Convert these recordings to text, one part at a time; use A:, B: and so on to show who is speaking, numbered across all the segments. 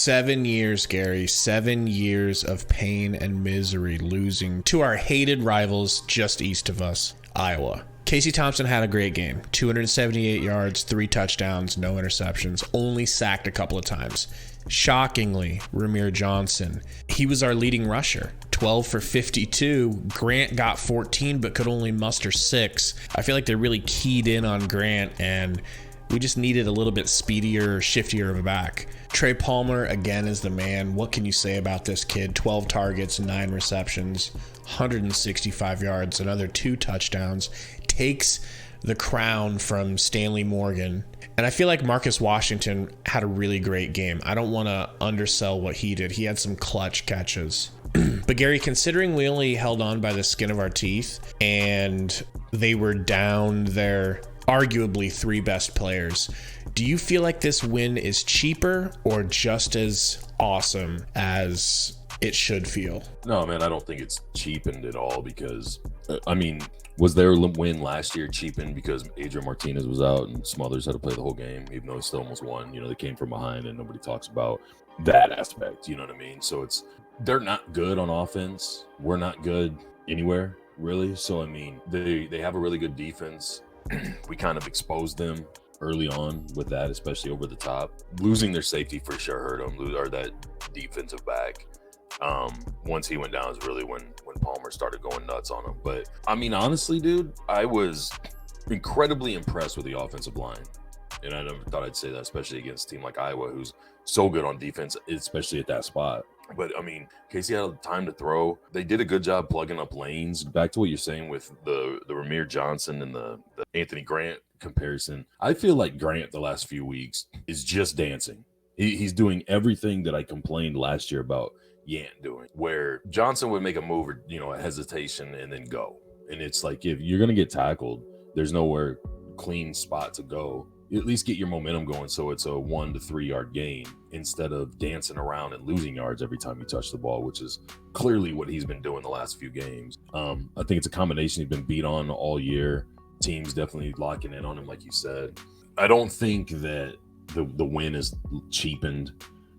A: 7 years, Gary. 7 years of pain and misery losing to our hated rivals just east of us, Iowa. Casey Thompson had a great game. 278 yards, 3 touchdowns, no interceptions, only sacked a couple of times. Shockingly, Ramir Johnson, he was our leading rusher. 12 for 52. Grant got 14, but could only muster 6. I feel like they really keyed in on Grant, and we just needed a little bit speedier, shiftier of a back. Trey Palmer, again, is the man. What can you say about this kid? 12 targets, 9 receptions, 165 yards, another 2 touchdowns. Takes the crown from Stanley Morgan. And I feel like Marcus Washington had a really great game. I don't want to undersell what he did. He had some clutch catches. But Gary, considering we only held on by the skin of our teeth and they were down their arguably 3 best players, do you feel like this win is cheaper or just as awesome as it should feel?
B: No, man, I don't think it's cheapened at all because, I mean, was their win last year cheapened because Adrian Martinez was out and Smothers had to play the whole game, even though he still almost won? You know, they came from behind and nobody talks about that aspect, you know what I mean? So they're not good on offense. We're not good anywhere, really. So, I mean, they have a really good defense. We kind of exposed them early on with that, especially over the top. Losing their safety for sure hurt them, or that defensive back. Once he went down is really when Palmer started going nuts on him. But I mean, honestly, dude, I was incredibly impressed with the offensive line. And I never thought I'd say that, especially against a team like Iowa, who's so good on defense, especially at that spot. But I mean, Casey had time to throw. They did a good job plugging up lanes. Back to what you're saying with the Ramir Johnson and the Anthony Grant comparison. I feel like Grant the last few weeks is just dancing. He's doing everything that I complained last year about Yant doing, where Johnson would make a move or, you know, a hesitation and then go. And it's like, if you're going to get tackled, there's nowhere clean spot to go. At least get your momentum going so it's a 1 to 3 yard gain instead of dancing around and losing yards every time you touch the ball, which is clearly what he's been doing the last few games. I think it's a combination. He's been beat on all year. Teams definitely locking in on him, like you said. I don't think that the win is cheapened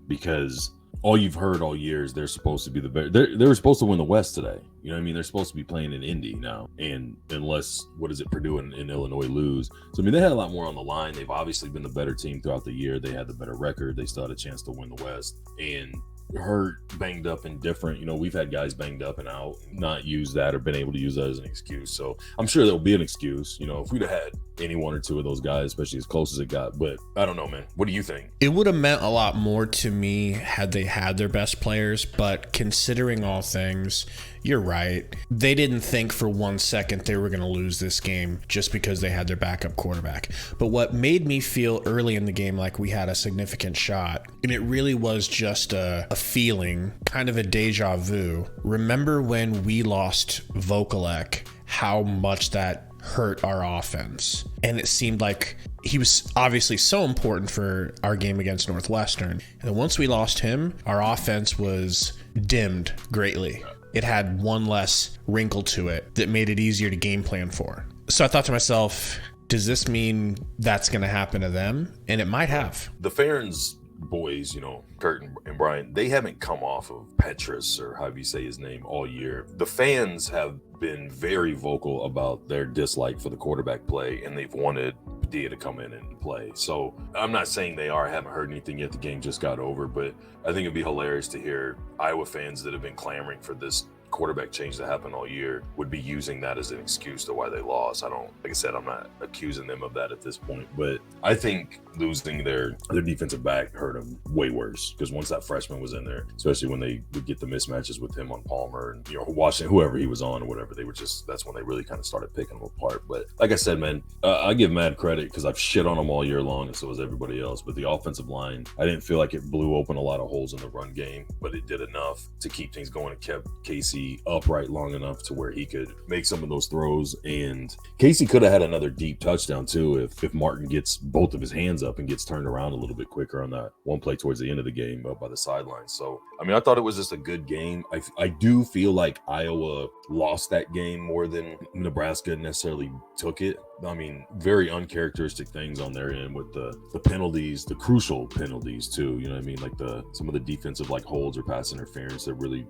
B: because all you've heard all year is they're supposed to be the better. They were supposed to win the West today. You know what I mean? They're supposed to be playing in Indy now. And unless, Purdue and Illinois lose. So, I mean, they had a lot more on the line. They've obviously been the better team throughout the year. They had the better record. They still had a chance to win the West. And hurt, banged up, and different. You know, we've had guys banged up and out, not use that or been able to use that as an excuse. So I'm sure there'll be an excuse, you know, if we'd have had any 1 or 2 of those guys, especially as close as it got. But I don't know, man. What do you think?
A: It would have meant a lot more to me had they had their best players, but considering all things, you're right. They didn't think for 1 second they were going to lose this game just because they had their backup quarterback. But what made me feel early in the game like we had a significant shot, and it really was just a feeling, kind of a deja vu. Remember when we lost Vokalek, how much that hurt our offense? And it seemed like he was obviously so important for our game against Northwestern. And then once we lost him, our offense was dimmed greatly. It had one less wrinkle to it that made it easier to game plan for. So I thought to myself, does this mean that's going to happen to them? And it might have.
B: The Ferentz boys, you know, Kurt and Brian, they haven't come off of Petrus, or however you say his name, all year. The fans have been very vocal about their dislike for the quarterback play, and they've wanted Padilla to come in and play. So I'm not saying they are. I haven't heard anything yet. The game just got over, but I think it'd be hilarious to hear Iowa fans that have been clamoring for this quarterback change that happened all year would be using that as an excuse to why they lost. Like I said, I'm not accusing them of that at this point, but I think losing their defensive back hurt them way worse, because once that freshman was in there, especially when they would get the mismatches with him on Palmer and, you know, Washington, whoever he was on or whatever, that's when they really kind of started picking them apart. But like I said, man, I give mad credit because I've shit on them all year long, and so has everybody else. But the offensive line, I didn't feel like it blew open a lot of holes in the run game, but it did enough to keep things going and kept Casey Casey upright long enough to where he could make some of those throws. And Casey could have had another deep touchdown too if Martin gets both of his hands up and gets turned around a little bit quicker on that one play towards the end of the game by the sideline. So, I mean, I thought it was just a good game. I do feel like Iowa lost that game more than Nebraska necessarily took it. I mean, very uncharacteristic things on their end with the penalties, the crucial penalties too. You know what I mean? Like some of the defensive like holds or pass interference that really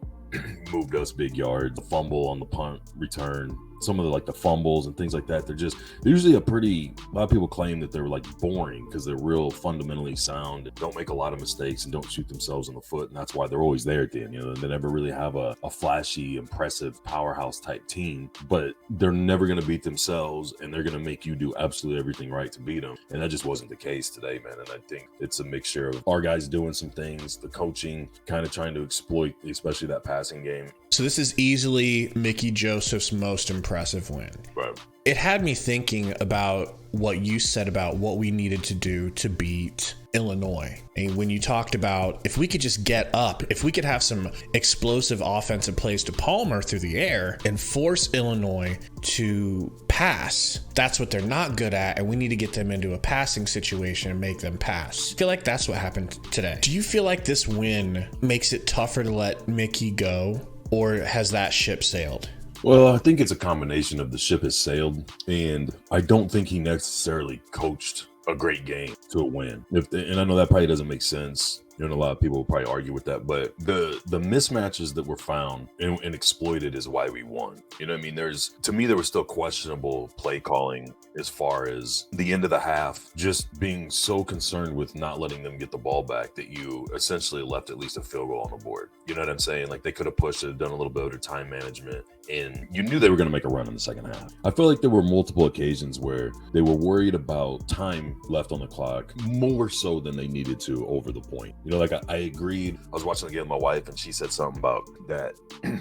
B: moved us big yards. The fumble on the punt return, some of the fumbles and things like that. They're usually a lot of people claim that they're like boring because they're real fundamentally sound and don't make a lot of mistakes and don't shoot themselves in the foot. And that's why they're always there at the end. You know, they never really have a flashy, impressive powerhouse type team, but they're never going to beat themselves and they're going to make you do absolutely everything right to beat them. And that just wasn't the case today, man. And I think it's a mixture of our guys doing some things, the coaching kind of trying to exploit, especially that passing game.
A: So this is easily Mickey Joseph's most impressive win.
B: Right.
A: It had me thinking about what you said about what we needed to do to beat Illinois. And when you talked about if we could just get up, if we could have some explosive offensive plays to Palmer through the air and force Illinois to pass, that's what they're not good at. And we need to get them into a passing situation and make them pass. I feel like that's what happened today. Do you feel like this win makes it tougher to let Mickey go, or has that ship sailed?
B: Well, I think it's a combination of the ship has sailed, and I don't think he necessarily coached a great game to a win. And I know that probably doesn't make sense. You know, a lot of people will probably argue with that, but the mismatches that were found and exploited is why we won. You know what I mean? To me, there was still questionable play calling as far as the end of the half, just being so concerned with not letting them get the ball back that you essentially left at least a field goal on the board. You know what I'm saying? Like they could have pushed it, done a little bit of time management, and you knew they were going to make a run in the second half. I feel like there were multiple occasions where they were worried about time left on the clock more so than they needed to over the point. You know, like I agreed. I was watching the game with my wife and she said something about that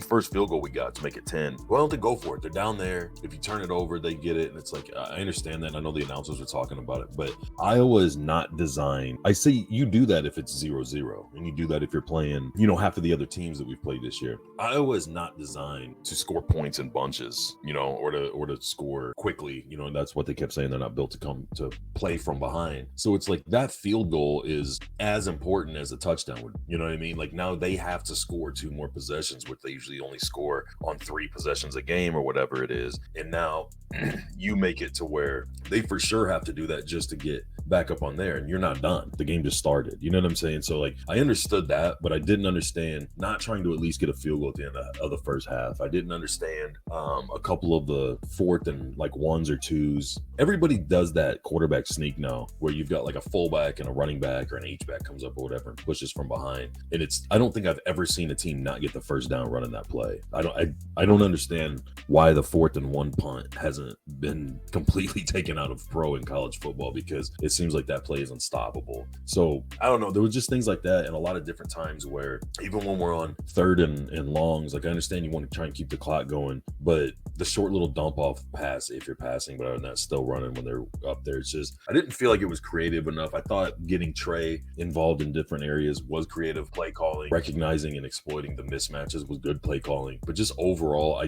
B: first field goal we got to make it 10. Why don't they go for it? They're down there. If you turn it over, they get it. And it's like, I understand that. And I know the announcers were talking about it, but Iowa is not designed. I say you do that if it's 0-0 and you do that if you're playing, you know, half of the other teams that we've played this year. Iowa is not designed to score points in bunches, you know, or to score quickly, you know, and that's what they kept saying. They're not built to come to play from behind. So it's like that field goal is as important as a touchdown would, you know what I mean? Like now they have to score 2 more possessions, which they usually only score on 3 possessions a game or whatever it is. And now you make it to where they for sure have to do that just to get back up on there, and you're not done. The game just started. You know what I'm saying? So like I understood that, but I didn't understand not trying to at least get a field goal at the end of the first half. I didn't understand a couple of the 4th and like 1s or 2s. Everybody does that quarterback sneak now where you've got like a fullback and a running back or an H-back comes up or whatever and pushes from behind. And I don't think I've ever seen a team not get the first down running that play. I don't understand why the 4th and 1 punt hasn't been completely taken out of pro and college football, because it seems like that play is unstoppable. So I don't know. There was just things like that and a lot of different times where even when we're on 3rd and longs, like I understand you want to try and keep the clock going, but the short little dump off pass if you're passing, but other than that, still running when they're up there. It's just, I didn't feel like it was creative enough. I thought getting Trey involved in different areas was creative play calling. Recognizing and exploiting the mismatches was good play calling. But just overall, I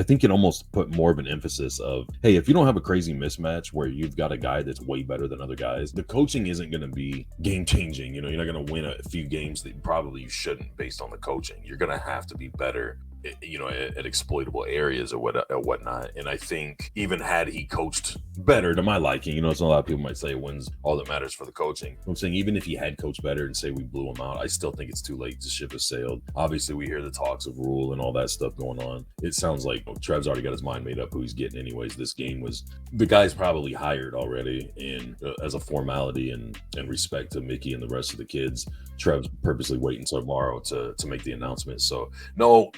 B: think it almost put more of an emphasis of, hey, if you don't have a crazy mismatch where you've got a guy that's way better than other guys, the coaching isn't going to be game changing. You know, you're not going to win a few games that probably you shouldn't based on the coaching. You're going to have to be better, you know, at exploitable areas or whatnot. And I think even had he coached better to my liking, you know, so a lot of people might say wins all that matters for the coaching. I'm saying even if he had coached better and say we blew him out, I still think it's too late. The ship has sailed. Obviously, we hear the talks of rule and all that stuff going on. It sounds like Trev's already got his mind made up who he's getting anyways. This game was, the guy's probably hired already, and as a formality and respect to Mickey and the rest of the kids, Trev's purposely waiting until tomorrow to make the announcement. So no,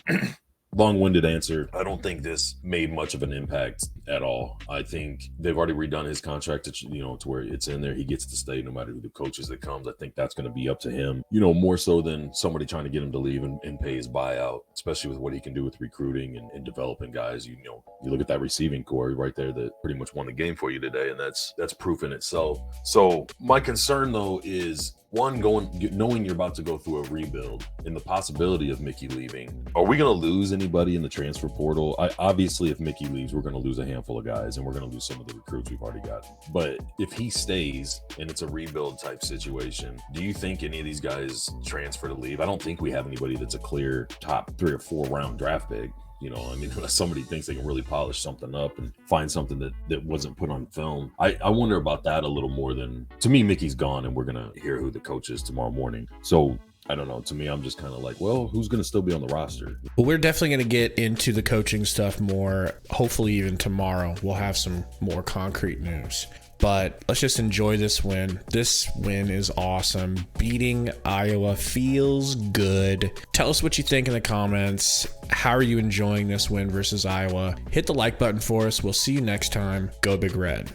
B: long-winded answer. I don't think this made much of an impact at all. I think they've already redone his contract to where it's in there. He gets to stay no matter who the coach is that comes. I think that's going to be up to him, more so than somebody trying to get him to leave and pay his buyout, especially with what he can do with recruiting and developing guys. You look at that receiving core right there that pretty much won the game for you today, and that's proof in itself. So my concern though is, one, knowing you're about to go through a rebuild and the possibility of Mickey leaving. Are we going to lose anybody in the transfer portal? Obviously, if Mickey leaves, we're going to lose a handful of guys, and we're going to lose some of the recruits we've already got. But if he stays and it's a rebuild type situation, do you think any of these guys transfer to leave? I don't think we have anybody that's a clear top 3 or 4 round draft pick. Unless somebody thinks they can really polish something up and find something that wasn't put on film. I wonder about that a little more than, to me, Mickey's gone and we're going to hear who the coach is tomorrow morning. So I don't know. To me, I'm just kind of like, well, who's going to still be on the roster?
A: Well, we're definitely going to get into the coaching stuff more. Hopefully even tomorrow we'll have some more concrete news. But let's just enjoy this win. This win is awesome. Beating Iowa feels good. Tell us what you think in the comments. How are you enjoying this win versus Iowa? Hit the like button for us. We'll see you next time. Go Big Red.